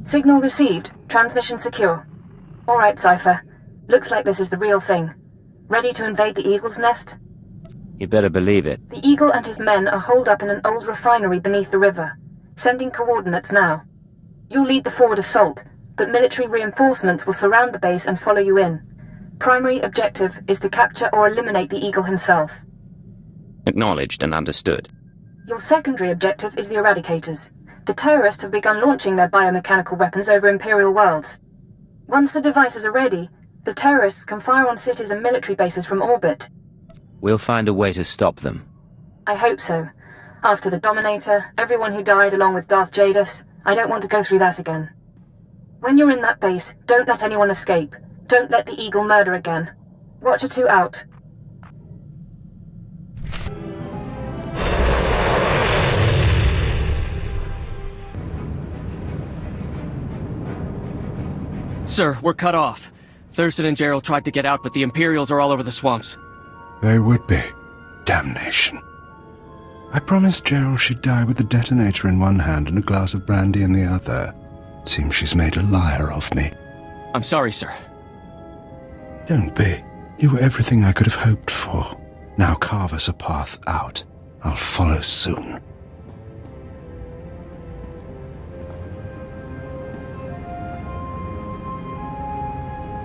Signal received. Transmission secure. Alright, Cypher. Looks like this is the real thing. Ready to invade the Eagle's nest? You better believe it. The Eagle and his men are holed up in an old refinery beneath the river. Sending coordinates now. You'll lead the forward assault, but military reinforcements will surround the base and follow you in. Primary objective is to capture or eliminate the Eagle himself. Acknowledged and understood. Your secondary objective is the Eradicators. The terrorists have begun launching their biomechanical weapons over Imperial worlds. Once the devices are ready, the terrorists can fire on cities and military bases from orbit. We'll find a way to stop them. I hope so. After the Dominator, everyone who died along with Darth Jadus, I don't want to go through that again. When you're in that base, don't let anyone escape. Don't let the Eagle murder again. Watcher 2 out. Sir, we're cut off. Thurston and Gerald tried to get out, but the Imperials are all over the swamps. They would be. Damnation. I promised Gerald she'd die with the detonator in one hand and a glass of brandy in the other. Seems she's made a liar of me. I'm sorry, sir. Don't be. You were everything I could have hoped for. Now carve us a path out. I'll follow soon.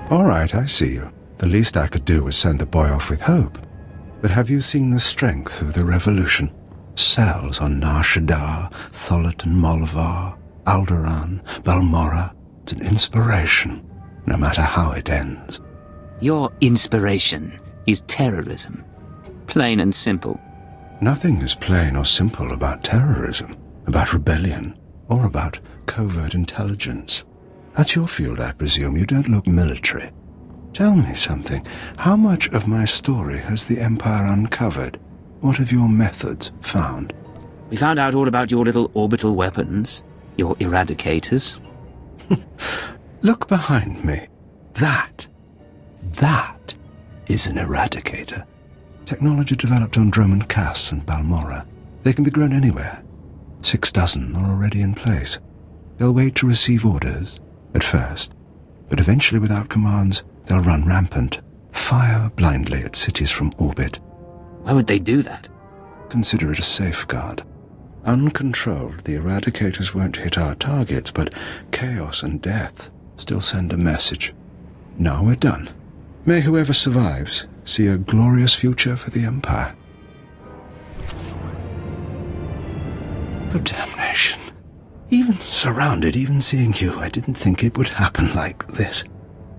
All right, I see you. The least I could do was send the boy off with hope. But have you seen the strength of the revolution? Cells on Nar Shaddaa, Tholet and Molvar, Alderaan, Balmorra. It's an inspiration, no matter how it ends. Your inspiration is terrorism. Plain and simple. Nothing is plain or simple about terrorism, about rebellion, or about covert intelligence. That's your field, I presume. You don't look military. Tell me something. How much of my story has the Empire uncovered? What have your methods found? We found out all about your little orbital weapons, your eradicators. Look behind me. That is an eradicator. Technology developed on Droman Cass and Balmorra. They can be grown anywhere. 6 dozen are already in place. They'll wait to receive orders, at first, but eventually without commands, they'll run rampant, fire blindly at cities from orbit. Why would they do that? Consider it a safeguard. Uncontrolled, the eradicators won't hit our targets, but chaos and death still send a message. Now we're done. May whoever survives see a glorious future for the Empire. Oh, damnation. Even surrounded, even seeing you, I didn't think it would happen like this.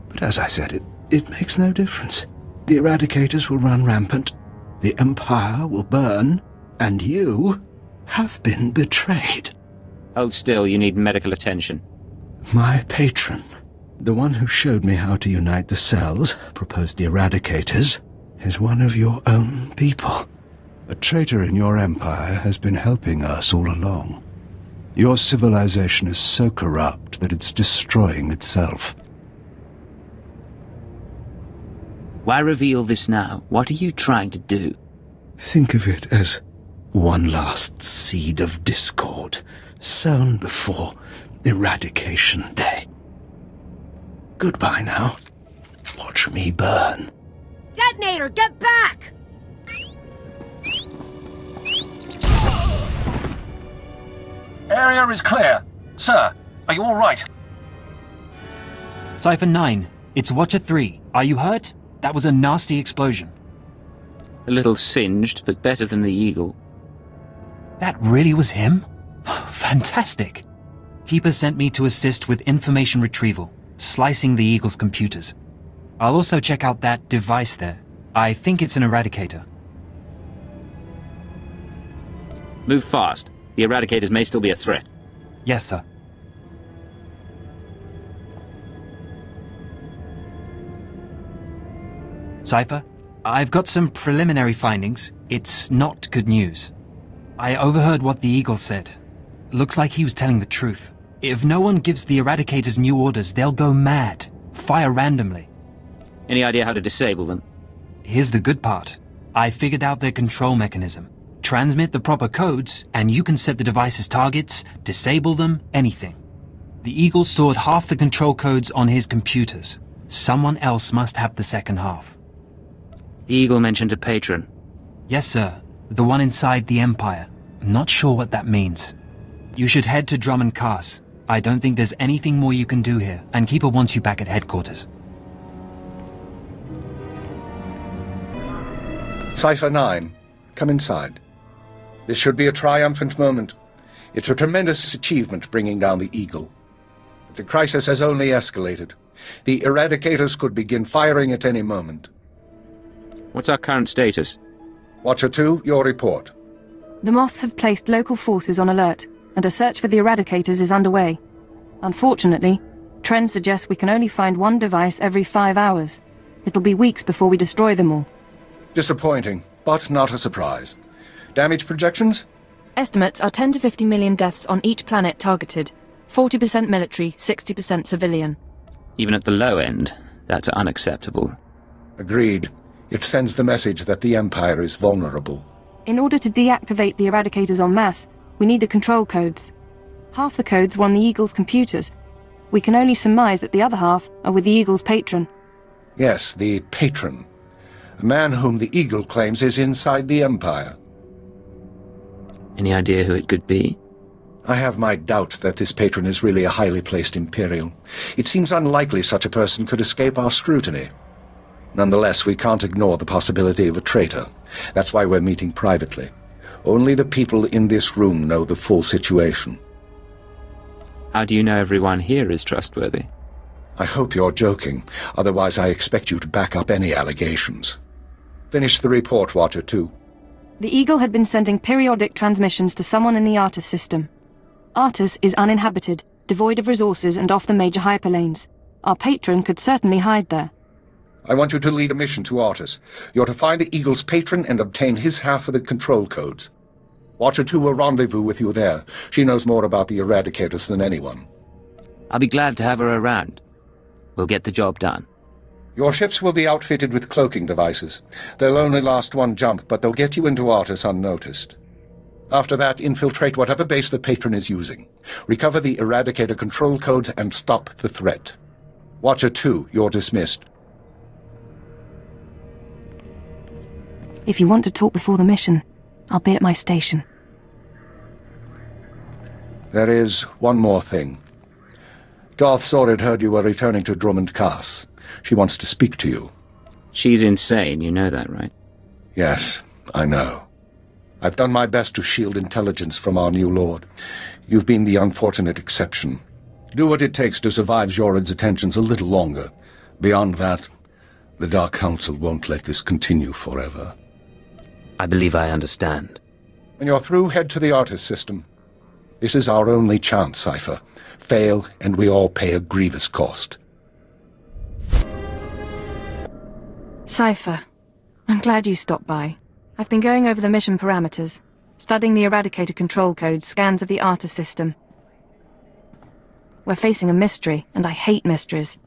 But as I said, it makes no difference. The eradicators will run rampant, the Empire will burn, and you have been betrayed. Hold still, you need medical attention. My patron, the one who showed me how to unite the cells, proposed the eradicators, is one of your own people. A traitor in your empire has been helping us all along. Your civilization is so corrupt that it's destroying itself. Why reveal this now? What are you trying to do? Think of it as one last seed of discord, sown before Eradication Day. Goodbye now. Watch me burn. Detonator, get back! Area is clear. Sir, are you all right? Cypher 9, it's Watcher 3. Are you hurt? That was a nasty explosion. A little singed, but better than the Eagle. That really was him? Fantastic. Keeper sent me to assist with information retrieval, slicing the Eagle's computers. I'll also check out that device there. I think it's an eradicator. Move fast. The eradicators may still be a threat. Yes, sir. Cypher, I've got some preliminary findings. It's not good news. I overheard what the Eagle said. Looks like he was telling the truth. If no one gives the eradicators new orders, they'll go mad. Fire randomly. Any idea how to disable them? Here's the good part. I figured out their control mechanism. Transmit the proper codes, and you can set the device's targets, disable them, anything. The Eagle stored half the control codes on his computers. Someone else must have the second half. The Eagle mentioned a patron. Yes, sir. The one inside the Empire. I'm not sure what that means. You should head to Drummond Cast. I don't think there's anything more you can do here, and Keeper wants you back at headquarters. Cypher 9, come inside. This should be a triumphant moment. It's a tremendous achievement bringing down the Eagle. But the crisis has only escalated. The Eradicators could begin firing at any moment. What's our current status? Watcher 2, your report. The Moths have placed local forces on alert, and a search for the Eradicators is underway. Unfortunately, trends suggest we can only find one device every 5 hours. It'll be weeks before we destroy them all. Disappointing, but not a surprise. Damage projections? Estimates are 10 to 50 million deaths on each planet targeted. 40% military, 60% civilian. Even at the low end, that's unacceptable. Agreed. It sends the message that the Empire is vulnerable. In order to deactivate the Eradicators en masse, we need the control codes. Half the codes were on the Eagle's computers. We can only surmise that the other half are with the Eagle's patron. Yes, the patron. A man whom the Eagle claims is inside the Empire. Any idea who it could be? I have my doubt that this patron is really a highly placed Imperial. It seems unlikely such a person could escape our scrutiny. Nonetheless, we can't ignore the possibility of a traitor. That's why we're meeting privately. Only the people in this room know the full situation. How do you know everyone here is trustworthy? I hope you're joking. Otherwise, I expect you to back up any allegations. Finish the report, Watcher 2. The Eagle had been sending periodic transmissions to someone in the Artus system. Artus is uninhabited, devoid of resources and off the major hyperlanes. Our patron could certainly hide there. I want you to lead a mission to Artus. You're to find the Eagle's patron and obtain his half of the control codes. Watcher 2 will rendezvous with you there. She knows more about the Eradicators than anyone. I'll be glad to have her around. We'll get the job done. Your ships will be outfitted with cloaking devices. They'll only last one jump, but they'll get you into Artus unnoticed. After that, infiltrate whatever base the patron is using. Recover the Eradicator control codes and stop the threat. Watcher 2, you're dismissed. If you want to talk before the mission, I'll be at my station. There is one more thing. Darth Sorid heard you were returning to Drummond Cast. She wants to speak to you. She's insane, you know that, right? Yes, I know. I've done my best to shield intelligence from our new lord. You've been the unfortunate exception. Do what it takes to survive Jorad's attentions a little longer. Beyond that, the Dark Council won't let this continue forever. I believe I understand. When you're through, head to the Artus system. This is our only chance, Cypher. Fail, and we all pay a grievous cost. Cypher, I'm glad you stopped by. I've been going over the mission parameters, studying the Eradicator control codes, scans of the Artus system. We're facing a mystery, and I hate mysteries.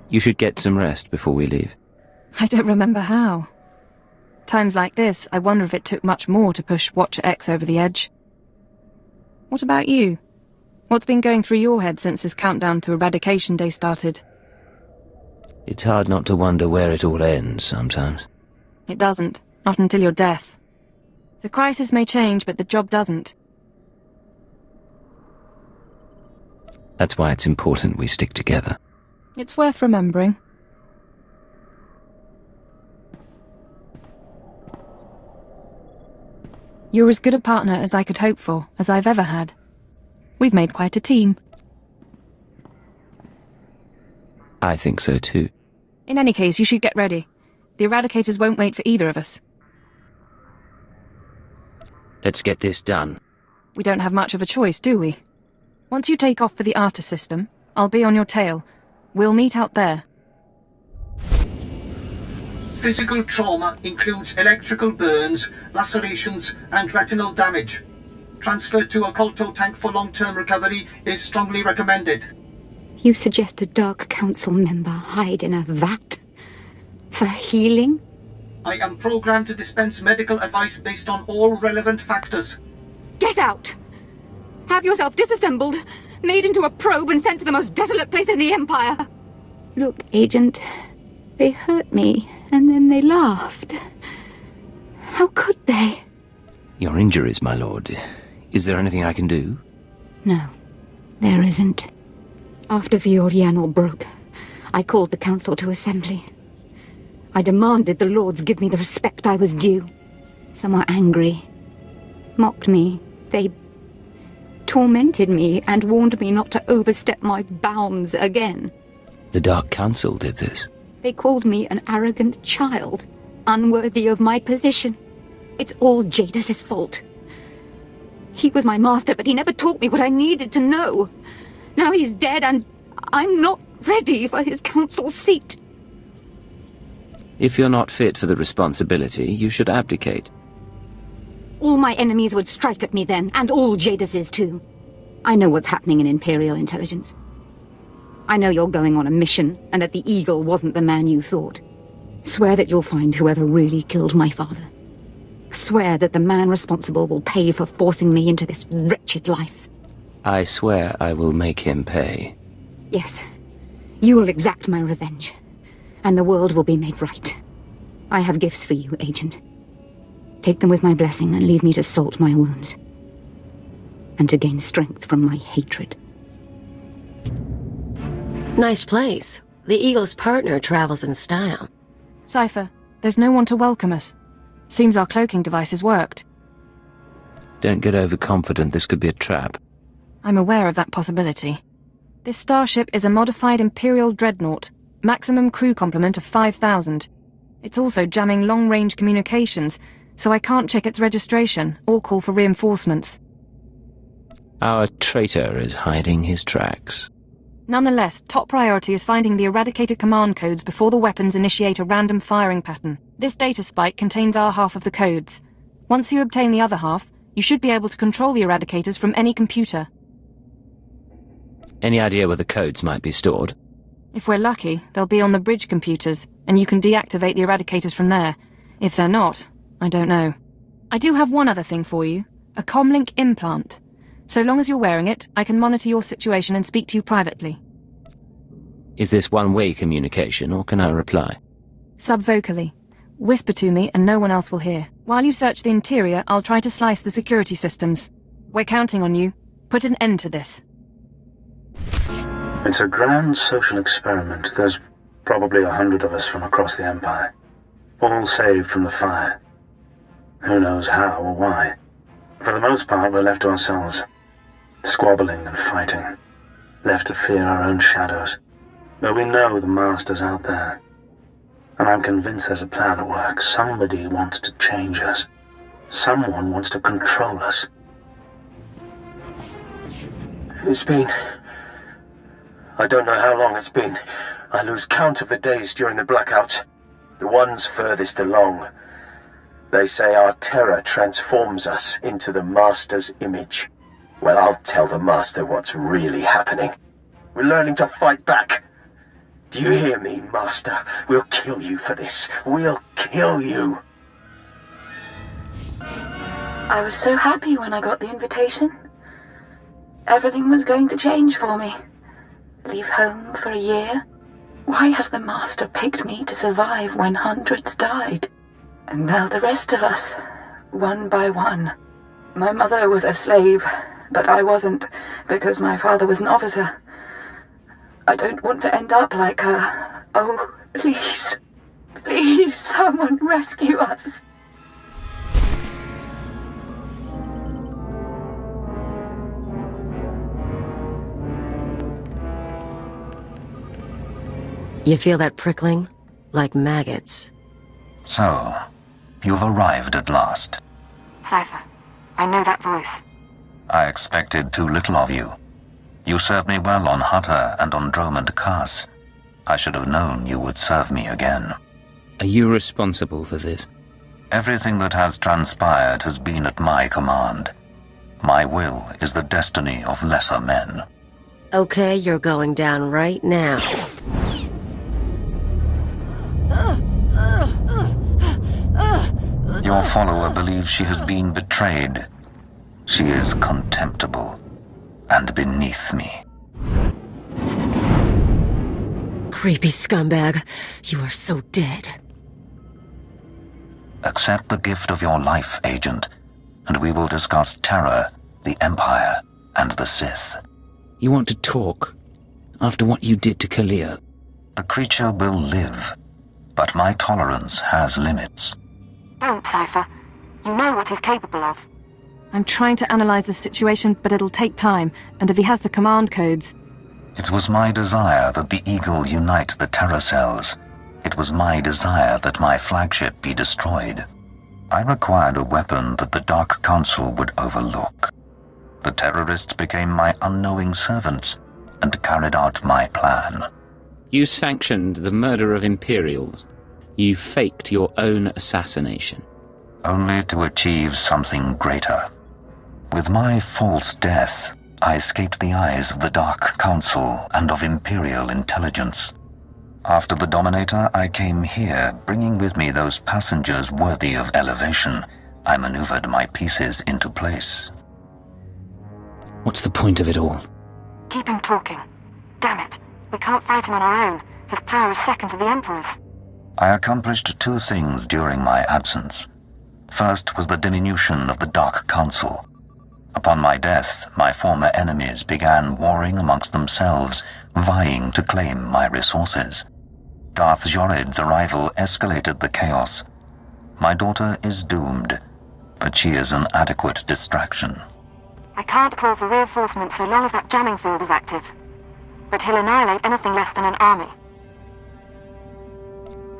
You should get some rest before we leave. I don't remember how. Times like this, I wonder if it took much more to push Watcher X over the edge. What about you? What's been going through your head since this countdown to Eradication Day started? It's hard not to wonder where it all ends sometimes. It doesn't. Not until your death. The crisis may change, but the job doesn't. That's why it's important we stick together. It's worth remembering. You're as good a partner as I could hope for, as I've ever had. We've made quite a team. I think so too. In any case, you should get ready. The Eradicators won't wait for either of us. Let's get this done. We don't have much of a choice, do we? Once you take off for the Artus system, I'll be on your tail. We'll meet out there. Physical trauma includes electrical burns, lacerations, and retinal damage. Transfer to a Colto tank for long-term recovery is strongly recommended. You suggest a Dark Council member hide in a vat? For healing? I am programmed to dispense medical advice based on all relevant factors. Get out! Have yourself disassembled, made into a probe and sent to the most desolate place in the Empire. Look, Agent, they hurt me, and then they laughed. How could they? Your injuries, my lord. Is there anything I can do? No, there isn't. After Fioriano broke, I called the council to assembly. I demanded the lords give me the respect I was due. Some were angry, mocked me. They tormented me and warned me not to overstep my bounds again. The Dark Council did this? They called me an arrogant child, unworthy of my position. It's all Jadus' fault. He was my master, but he never taught me what I needed to know. Now he's dead, and I'm not ready for his council seat. If you're not fit for the responsibility, you should abdicate. All my enemies would strike at me then, and all Jadus's too. I know what's happening in Imperial intelligence. I know you're going on a mission, and that the Eagle wasn't the man you thought. Swear that you'll find whoever really killed my father. Swear that the man responsible will pay for forcing me into this wretched life. I swear I will make him pay. Yes. You will exact my revenge, and the world will be made right. I have gifts for you, Agent. Take them with my blessing and leave me to salt my wounds. And to gain strength from my hatred. Nice place. The Eagle's partner travels in style. Cypher, there's no one to welcome us. Seems our cloaking devices worked. Don't get overconfident, this could be a trap. I'm aware of that possibility. This starship is a modified Imperial dreadnought, maximum crew complement of 5,000. It's also jamming long-range communications, so I can't check its registration or call for reinforcements. Our traitor is hiding his tracks. Nonetheless, top priority is finding the eradicated command codes before the weapons initiate a random firing pattern. This data spike contains our half of the codes. Once you obtain the other half, you should be able to control the eradicators from any computer. Any idea where the codes might be stored? If we're lucky, they'll be on the bridge computers, and you can deactivate the eradicators from there. If they're not, I don't know. I do have one other thing for you. A comlink implant. So long as you're wearing it, I can monitor your situation and speak to you privately. Is this one-way communication, or can I reply? Subvocally. Whisper to me and no one else will hear. While you search the interior, I'll try to slice the security systems. We're counting on you. Put an end to this. It's a grand social experiment. There's probably 100 of us from across the Empire. All saved from the fire. Who knows how or why. For the most part, we're left to ourselves. Squabbling and fighting. Left to fear our own shadows. But we know the Master's out there. And I'm convinced there's a plan at work. Somebody wants to change us. Someone wants to control us. It's been... I don't know how long it's been. I lose count of the days during the blackout. The ones furthest along. They say our terror transforms us into the Master's image. Well, I'll tell the Master what's really happening. We're learning to fight back. Do you hear me, Master? We'll kill you for this. We'll kill you. I was so happy when I got the invitation. Everything was going to change for me. Leave home for a year? Why has the Master picked me to survive when hundreds died? And now the rest of us, one by one. My mother was a slave, but I wasn't, because my father was an officer. I don't want to end up like her. Oh, please. Please, someone rescue us. You feel that prickling? Like maggots. So, you've arrived at last. Cypher, I know that voice. I expected too little of you. You served me well on Hutter and on Dromond Kaas. I should have known you would serve me again. Are you responsible for this? Everything that has transpired has been at my command. My will is the destiny of lesser men. Okay, you're going down right now. Your follower believes she has been betrayed. She is contemptible. and beneath me. Creepy scumbag. You are so dead. Accept the gift of your life, Agent, and we will discuss Terror, the Empire, and the Sith. You want to talk? After what you did to Kaliyo? The creature will live, but my tolerance has limits. Don't, Cypher. You know what he's capable of. I'm trying to analyze the situation, but it'll take time, and if he has the command codes... It was my desire that the Eagle unite the Terror cells. It was my desire that my flagship be destroyed. I required a weapon that the Dark Council would overlook. The terrorists became my unknowing servants and carried out my plan. You sanctioned the murder of Imperials. You faked your own assassination. Only to achieve something greater. With my false death, I escaped the eyes of the Dark Council and of Imperial intelligence. After the Dominator, I came here, bringing with me those passengers worthy of elevation. I maneuvered my pieces into place. What's the point of it all? Keep him talking. Damn it. We can't fight him on our own. His power is second to the Emperor's. I accomplished two things during my absence. First was the diminution of the Dark Council. Upon my death, my former enemies began warring amongst themselves, vying to claim my resources. Darth Jored's arrival escalated the chaos. My daughter is doomed, but she is an adequate distraction. I can't call for reinforcements so long as that jamming field is active. But he'll annihilate anything less than an army.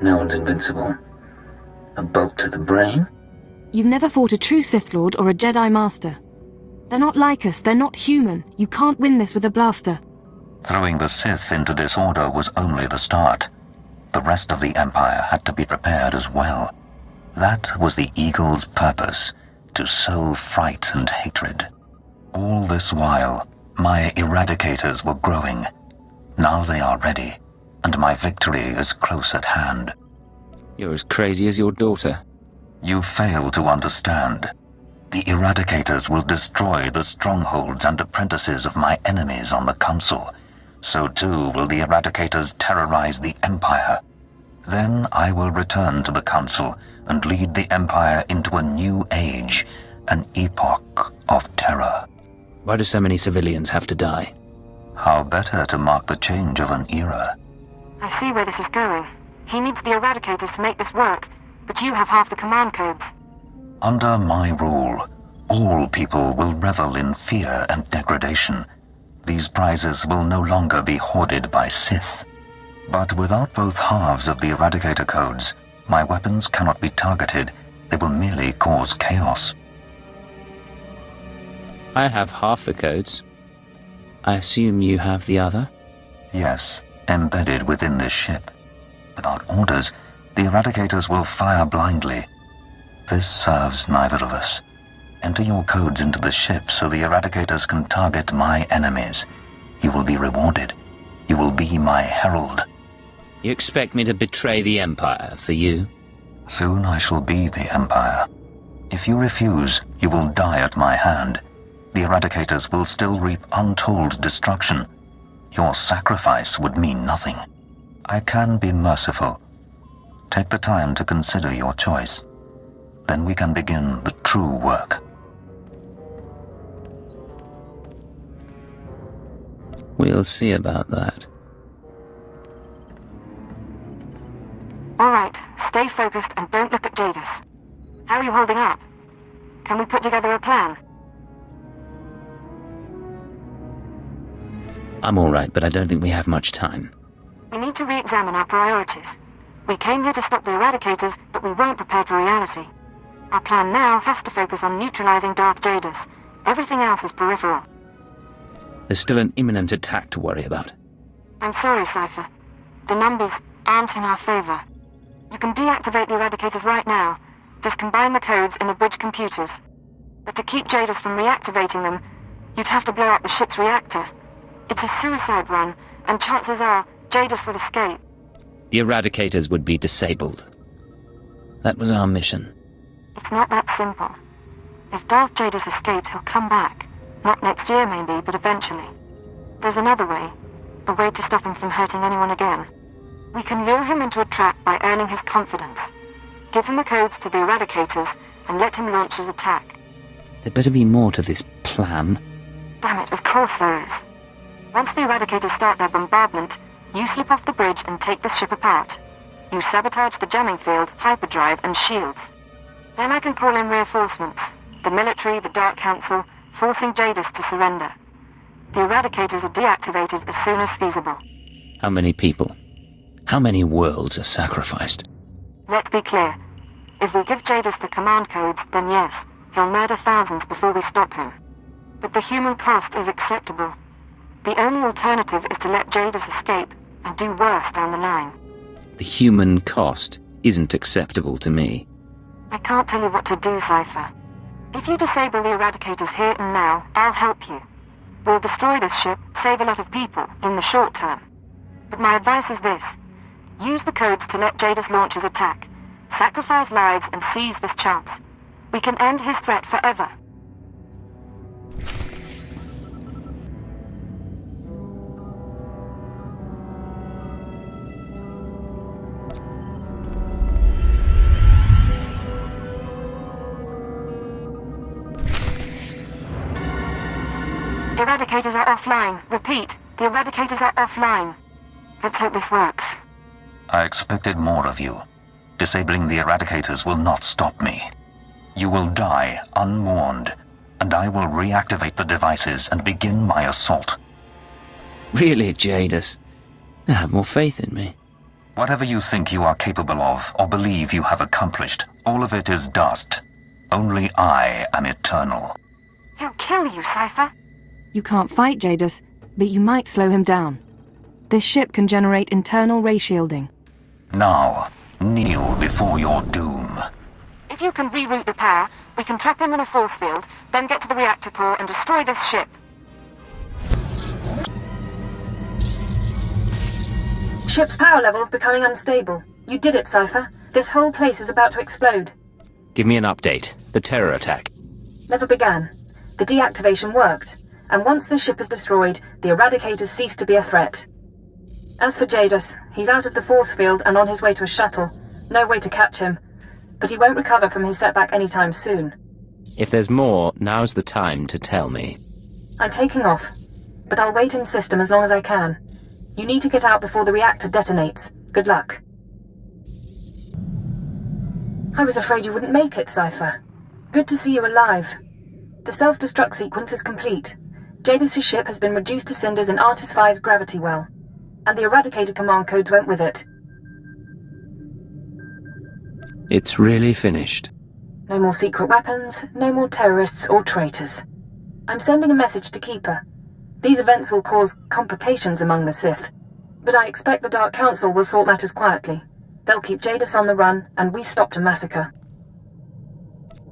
No one's invincible. A bolt to the brain? You've never fought a true Sith Lord or a Jedi Master. They're not like us, they're not human. You can't win this with a blaster. Throwing the Sith into disorder was only the start. The rest of the Empire had to be prepared as well. That was the Eagle's purpose, to sow fright and hatred. All this while, my Eradicators were growing. Now they are ready, and my victory is close at hand. You're as crazy as your daughter. You fail to understand. The Eradicators will destroy the strongholds and apprentices of my enemies on the Council. So too will the Eradicators terrorize the Empire. Then I will return to the Council and lead the Empire into a new age, an epoch of terror. Why do so many civilians have to die? How better to mark the change of an era? I see where this is going. He needs the Eradicators to make this work, but you have half the command codes. Under my rule, all people will revel in fear and degradation. These prizes will no longer be hoarded by Sith. But without both halves of the Eradicator codes, my weapons cannot be targeted. They will merely cause chaos. I have half the codes. I assume you have the other? Yes, embedded within this ship. Without orders, the Eradicators will fire blindly. This serves neither of us. Enter your codes into the ship so the Eradicators can target my enemies. You will be rewarded. You will be my herald. You expect me to betray the Empire for you? Soon I shall be the Empire. If you refuse, you will die at my hand. The Eradicators will still reap untold destruction. Your sacrifice would mean nothing. I can be merciful. Take the time to consider your choice. Then we can begin the true work. We'll see about that. All right, stay focused and don't look at Jadus. How are you holding up? Can we put together a plan? I'm all right, but I don't think we have much time. We need to re-examine our priorities. We came here to stop the Eradicators, but we weren't prepared for reality. Our plan now has to focus on neutralizing Darth Jadus. Everything else is peripheral. There's still an imminent attack to worry about. I'm sorry, Cypher. The numbers aren't in our favor. You can deactivate the Eradicators right now. Just combine the codes in the bridge computers. But to keep Jadus from reactivating them, you'd have to blow up the ship's reactor. It's a suicide run, and chances are Jadus will escape. The Eradicators would be disabled. That was our mission. It's not that simple. If Darth Jadus escapes, he'll come back. Not next year, maybe, but eventually. There's another way. A way to stop him from hurting anyone again. We can lure him into a trap by earning his confidence. Give him the codes to the Eradicators, and let him launch his attack. There better be more to this plan. Damn it, of course there is. Once the Eradicators start their bombardment, you slip off the bridge and take the ship apart. You sabotage the jamming field, hyperdrive, and shields. Then I can call in reinforcements. The military, the Dark Council, forcing Jadus to surrender. The Eradicators are deactivated as soon as feasible. How many people? How many worlds are sacrificed? Let's be clear. If we give Jadus the command codes, then yes, he'll murder thousands before we stop him. But the human cost is acceptable. The only alternative is to let Jadus escape and do worse down the line. The human cost isn't acceptable to me. I can't tell you what to do, Cypher. If you disable the Eradicators here and now, I'll help you. We'll destroy this ship, save a lot of people, in the short term. But my advice is this. Use the codes to let Jadus launch his attack. Sacrifice lives and seize this chance. We can end his threat forever. Eradicators are offline. Repeat, the Eradicators are offline. Let's hope this works. I expected more of you. Disabling the Eradicators will not stop me. You will die unwarned, and I will reactivate the devices and begin my assault. Really, Jadus? Have more faith in me. Whatever you think you are capable of, or believe you have accomplished, all of it is dust. Only I am eternal. He'll kill you, Cypher. You can't fight Jadus, but you might slow him down. This ship can generate internal ray shielding. Now, kneel before your doom. If you can reroute the power, we can trap him in a force field, then get to the reactor core and destroy this ship. Ship's power level's becoming unstable. You did it, Cypher. This whole place is about to explode. Give me an update. The terror attack. Never began. The deactivation worked. And once the ship is destroyed, the Eradicators cease to be a threat. As for Jadus, he's out of the force field and on his way to a shuttle. No way to catch him. But he won't recover from his setback anytime soon. If there's more, now's the time to tell me. I'm taking off, but I'll wait in system as long as I can. You need to get out before the reactor detonates. Good luck. I was afraid you wouldn't make it, Cypher. Good to see you alive. The self-destruct sequence is complete. Jadus' ship has been reduced to cinders in Artis V's gravity well, and the Eradicator command codes went with it. It's really finished. No more secret weapons, no more terrorists or traitors. I'm sending a message to Keeper. These events will cause complications among the Sith, but I expect the Dark Council will sort matters quietly. They'll keep Jadus on the run, and we stopped a massacre.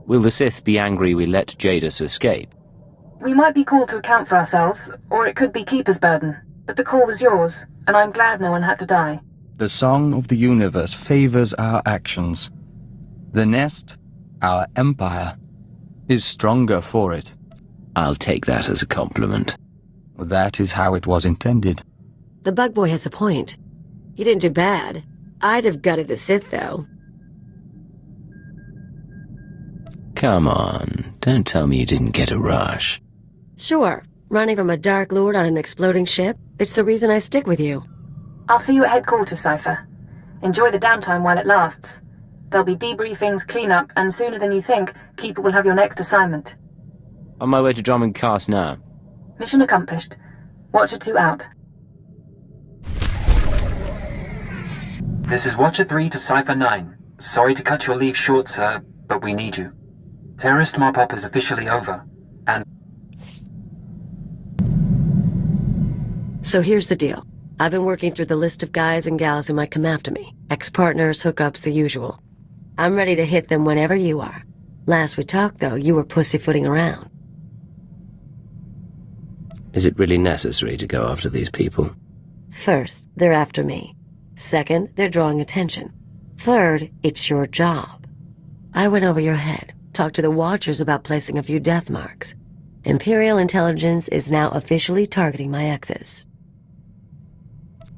Will the Sith be angry we let Jadus escape? We might be called to account for ourselves, or it could be Keeper's burden. But the call was yours, and I'm glad no one had to die. The song of the universe favors our actions. The nest, our empire, is stronger for it. I'll take that as a compliment. That is how it was intended. The bug boy has a point. You didn't do bad. I'd have gutted the Sith, though. Come on, don't tell me you didn't get a rush. Sure, running from a Dark Lord on an exploding ship, it's the reason I stick with you. I'll see you at headquarters, Cypher. Enjoy the downtime while it lasts. There'll be debriefings, cleanup, and sooner than you think, Keeper will have your next assignment. On my way to Drummond Cast now. Mission accomplished. Watcher 2 out. This is Watcher 3 to Cypher 9. Sorry to cut your leave short, sir, but we need you. Terrorist mop-up is officially over, and... So here's the deal. I've been working through the list of guys and gals who might come after me. Ex-partners, hookups, the usual. I'm ready to hit them whenever you are. Last we talked, though, you were pussyfooting around. Is it really necessary to go after these people? First, they're after me. Second, they're drawing attention. Third, it's your job. I went over your head, talked to the Watchers about placing a few death marks. Imperial intelligence is now officially targeting my exes.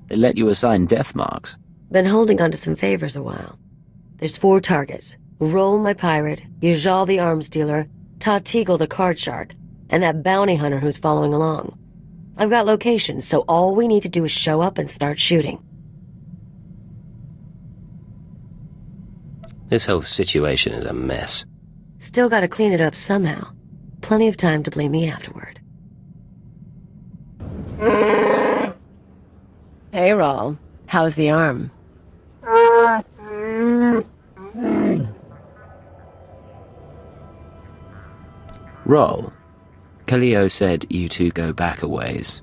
They let you assign death marks. Been holding on to some favors a while. There's 4 targets. Roll my pirate, Yajal the arms dealer, Todd Teagle the card shark, and that bounty hunter who's following along. I've got locations, so all we need to do is show up and start shooting. This whole situation is a mess. Still gotta clean it up somehow. Plenty of time to blame me afterward. Hey, Rawl. How's the arm? Roll. Kaliyo said you two go back a ways.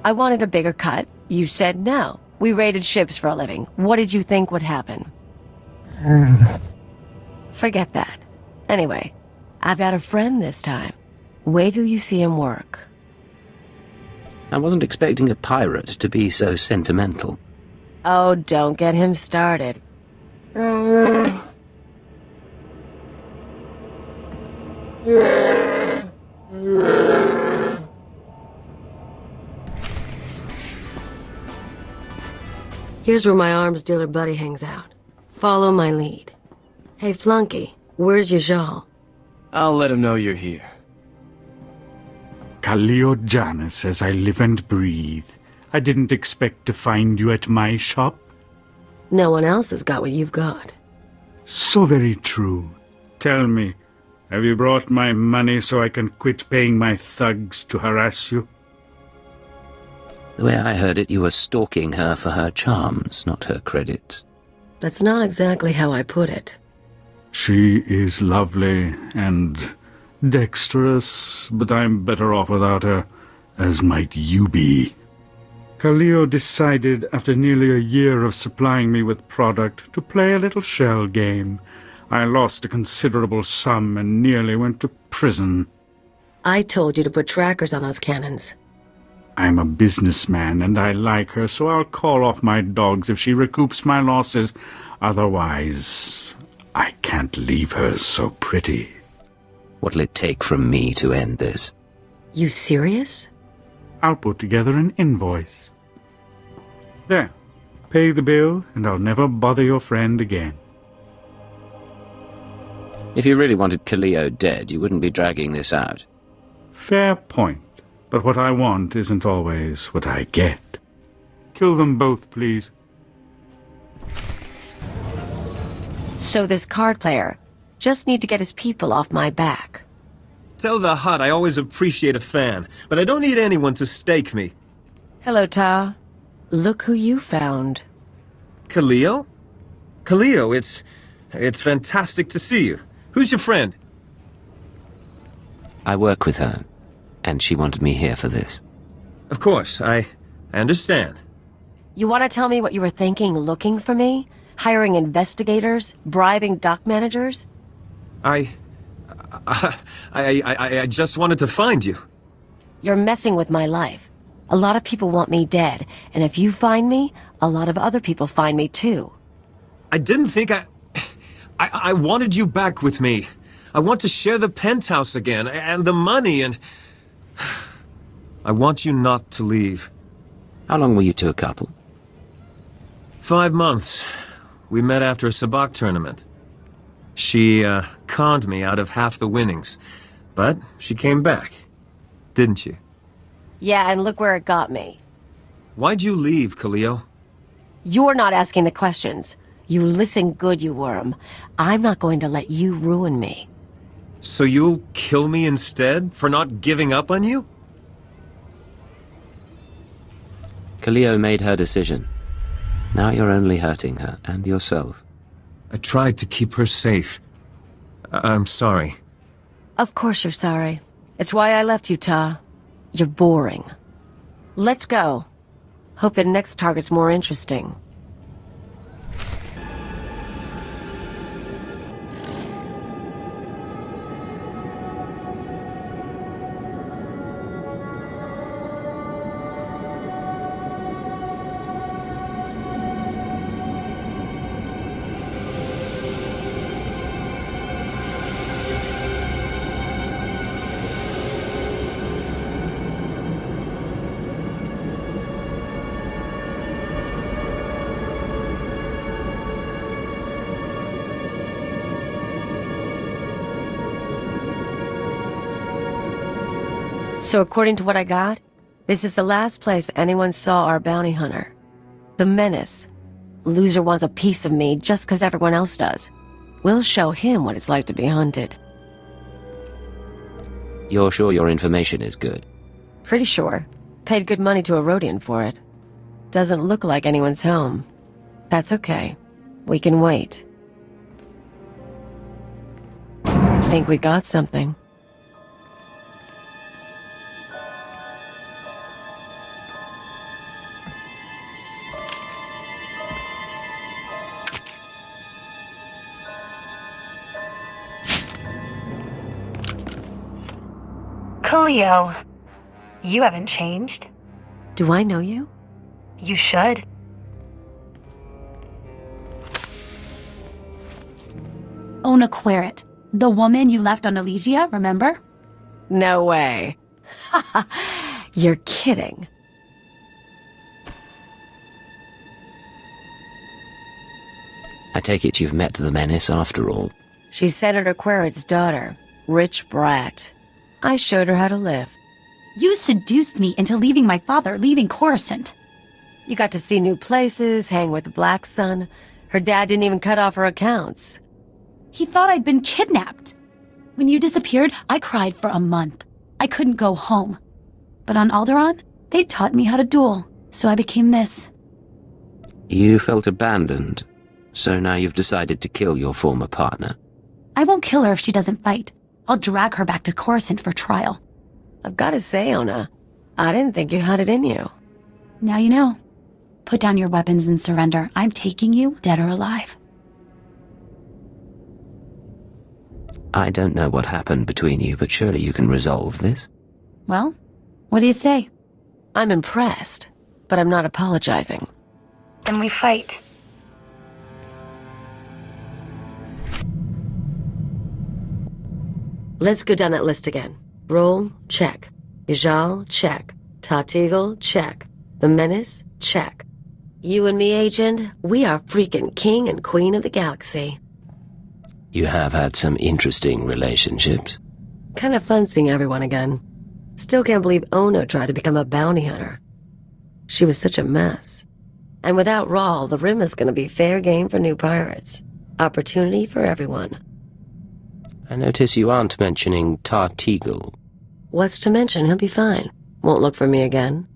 I wanted a bigger cut. You said no. We raided ships for a living. What did you think would happen? Forget that. Anyway, I've got a friend this time. Wait till you see him work. I wasn't expecting a pirate to be so sentimental. Oh, don't get him started. Here's where my arms dealer buddy hangs out. Follow my lead. Hey, Flunky, where's Yajal? I'll let him know you're here. Kaliyo Janus, as I live and breathe. I didn't expect to find you at my shop. No one else has got what you've got. So very true. Tell me, have you brought my money so I can quit paying my thugs to harass you? The way I heard it, you were stalking her for her charms, not her credits. That's not exactly how I put it. She is lovely and dexterous, but I'm better off without her, as might you be. Kaliyo decided, after nearly a year of supplying me with product, to play a little shell game. I lost a considerable sum and nearly went to prison. I told you to put trackers on those cannons. I'm a businessman, and I like her, so I'll call off my dogs if she recoups my losses. Otherwise, I can't leave her so pretty. What'll it take from me to end this? You serious? I'll put together an invoice. There. Pay the bill, and I'll never bother your friend again. If you really wanted Kaliyo dead, you wouldn't be dragging this out. Fair point. But what I want isn't always what I get. Kill them both, please. So this card player, just need to get his people off my back. Tell the Hutt I always appreciate a fan, but I don't need anyone to stake me. Hello, Ta. Look who you found. Kaliyo? Kaliyo, it's fantastic to see you. Who's your friend? I work with her, and she wanted me here for this. Of course, I understand. You want to tell me what you were thinking looking for me? Hiring investigators? Bribing dock managers? I just wanted to find you. You're messing with my life. A lot of people want me dead, and if you find me, a lot of other people find me too. I didn't think I wanted you back with me. I want to share the penthouse again, and the money, and... I want you not to leave. How long were you two a couple? 5 months. We met after a sabacc tournament. She, conned me out of half the winnings. But she came back. Didn't you? Yeah, and look where it got me. Why'd you leave, Kaliyo? You're not asking the questions. You listen good, you worm. I'm not going to let you ruin me. So you'll kill me instead, for not giving up on you? Kaliyo made her decision. Now you're only hurting her, and yourself. I tried to keep her safe. I'm sorry. Of course you're sorry. It's why I left you, Ta. You're boring. Let's go. Hope the next target's more interesting. So according to what I got, this is the last place anyone saw our bounty hunter. The Menace. Loser wants a piece of me just because everyone else does. We'll show him what it's like to be hunted. You're sure your information is good? Pretty sure. Paid good money to a Rhodian for it. Doesn't look like anyone's home. That's okay. We can wait. Think we got something. Kaliyo, you haven't changed. Do I know you? You should. Ona Querret, the woman you left on Elysia, remember? No way. You're kidding. I take it you've met the Menace after all. She's Senator Querret's daughter. Rich brat. I showed her how to live. You seduced me into leaving my father, leaving Coruscant. You got to see new places, hang with the Black Sun. Her dad didn't even cut off her accounts. He thought I'd been kidnapped. When you disappeared, I cried for a month. I couldn't go home. But on Alderaan, they taught me how to duel, so I became this. You felt abandoned, so now you've decided to kill your former partner. I won't kill her if she doesn't fight. I'll drag her back to Coruscant for trial. I've got to say, Ona, I didn't think you had it in you. Now you know. Put down your weapons and surrender. I'm taking you, dead or alive. I don't know what happened between you, but surely you can resolve this. Well, what do you say? I'm impressed, but I'm not apologizing. Then we fight. Let's go down that list again. Roll, check. Ijal, check. Tatigel, check. The Menace, check. You and me, Agent, we are freaking king and queen of the galaxy. You have had some interesting relationships. Kind of fun seeing everyone again. Still can't believe Ono tried to become a bounty hunter. She was such a mess. And without Rawl, the Rim is going to be fair game for new pirates. Opportunity for everyone. I notice you aren't mentioning Tatigel. What's to mention? He'll be fine. Won't look for me again.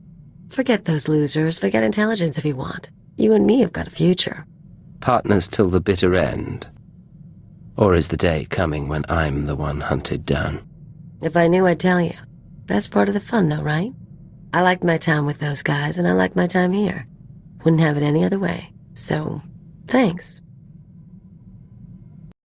Forget those losers. Forget intelligence if you want. You and me have got a future. Partners till the bitter end. Or is the day coming when I'm the one hunted down? If I knew, I'd tell you. That's part of the fun, though, right? I liked my time with those guys, and I like my time here. Wouldn't have it any other way. So, thanks.